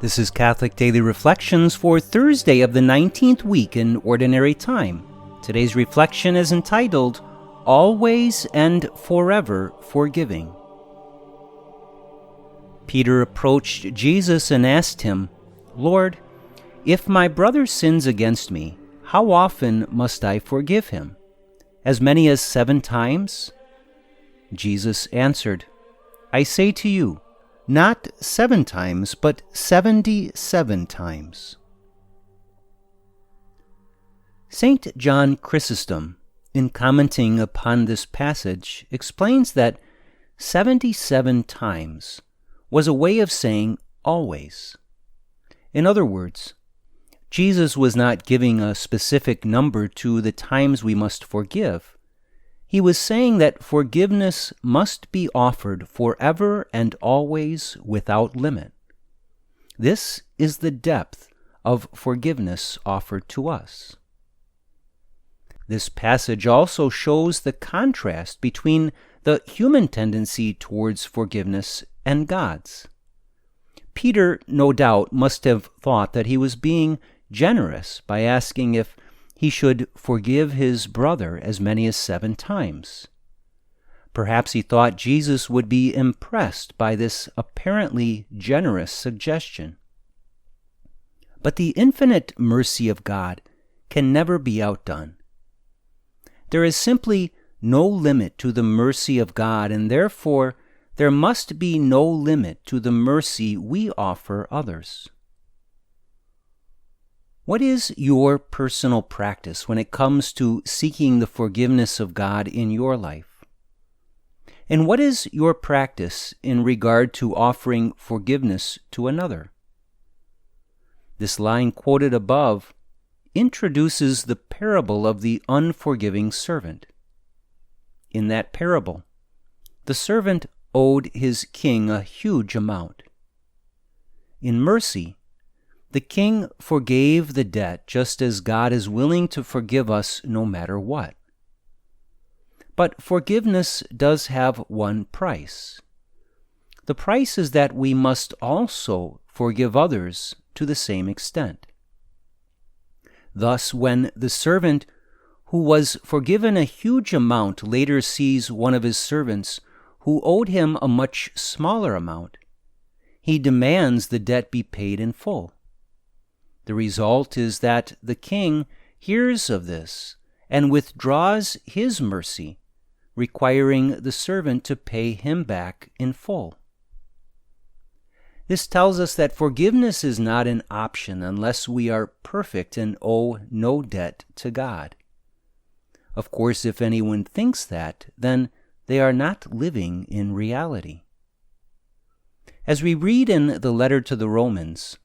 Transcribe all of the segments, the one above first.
This is Catholic Daily Reflections for Thursday of the 19th week in Ordinary Time. Today's reflection is entitled, Always and Forever Forgiving. Peter approached Jesus and asked him, Lord, if my brother sins against me, how often must I forgive him? As many as 7 times? Jesus answered, I say to you, not 7 times, but 77 times. St. John Chrysostom, in commenting upon this passage, explains that 77 times was a way of saying always. In other words, Jesus was not giving a specific number to the times we must forgive. He was saying that forgiveness must be offered forever and always without limit. This is the depth of forgiveness offered to us. This passage also shows the contrast between the human tendency towards forgiveness and God's. Peter, no doubt, must have thought that he was being generous by asking if he should forgive his brother as many as 7 times. Perhaps he thought Jesus would be impressed by this apparently generous suggestion. But the infinite mercy of God can never be outdone. There is simply no limit to the mercy of God, and therefore there must be no limit to the mercy we offer others. What is your personal practice when it comes to seeking the forgiveness of God in your life? And what is your practice in regard to offering forgiveness to another? This line quoted above introduces the parable of the unforgiving servant. In that parable, the servant owed his king a huge amount. In mercy, the king forgave the debt just as God is willing to forgive us no matter what. But forgiveness does have one price. The price is that we must also forgive others to the same extent. Thus, when the servant who was forgiven a huge amount later sees one of his servants who owed him a much smaller amount, he demands the debt be paid in full. The result is that the king hears of this and withdraws his mercy, requiring the servant to pay him back in full. This tells us that forgiveness is not an option unless we are perfect and owe no debt to God. Of course, if anyone thinks that, then they are not living in reality. As we read in the letter to the Romans,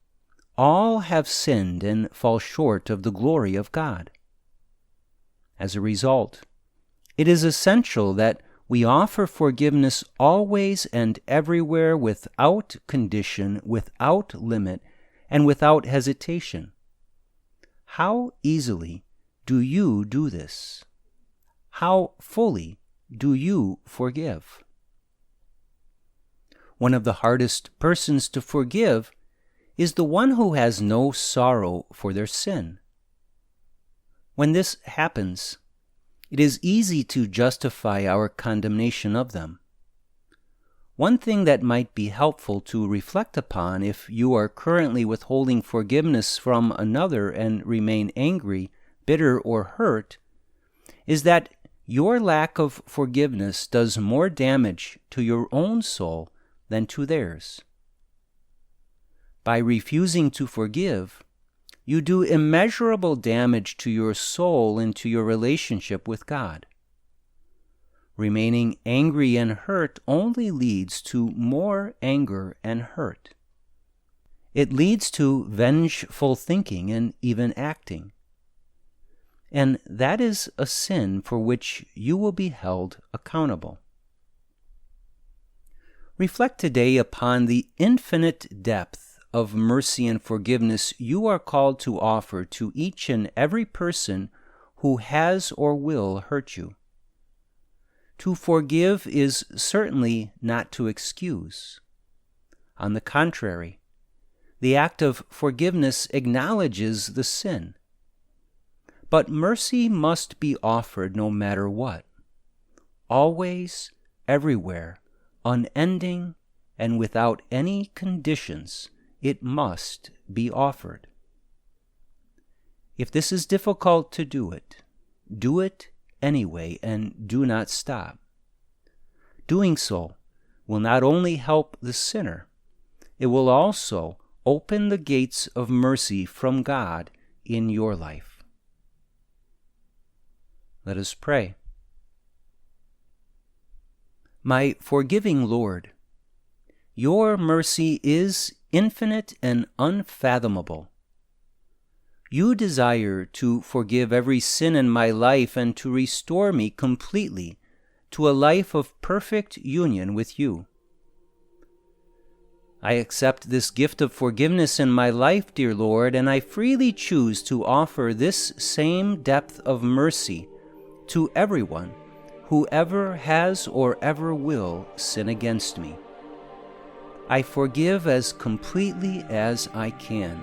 all have sinned and fall short of the glory of God. As a result, it is essential that we offer forgiveness always and everywhere without condition, without limit, and without hesitation. How easily do you do this? How fully do you forgive? One of the hardest persons to forgive is the one who has no sorrow for their sin. When this happens, it is easy to justify our condemnation of them. One thing that might be helpful to reflect upon if you are currently withholding forgiveness from another and remain angry, bitter, or hurt, is that your lack of forgiveness does more damage to your own soul than to theirs. By refusing to forgive, you do immeasurable damage to your soul and to your relationship with God. Remaining angry and hurt only leads to more anger and hurt. It leads to vengeful thinking and even acting. And that is a sin for which you will be held accountable. Reflect today upon the infinite depth of mercy and forgiveness you are called to offer to each and every person who has or will hurt you. To forgive is certainly not to excuse. On the contrary, The act of forgiveness acknowledges the sin. But mercy must be offered no matter what. Always, everywhere, unending, and without any conditions, it must be offered. If this is difficult to do it anyway, and do not stop. Doing so will not only help the sinner, it will also open the gates of mercy from God in your life. Let us pray. My forgiving Lord, your mercy is infinite and unfathomable. You desire to forgive every sin in my life and to restore me completely to a life of perfect union with you. I accept this gift of forgiveness in my life, dear Lord, and I freely choose to offer this same depth of mercy to everyone who ever has or ever will sin against me. I forgive as completely as I can.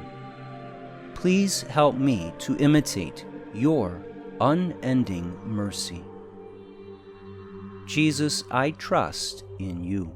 Please help me to imitate your unending mercy. Jesus, I trust in you.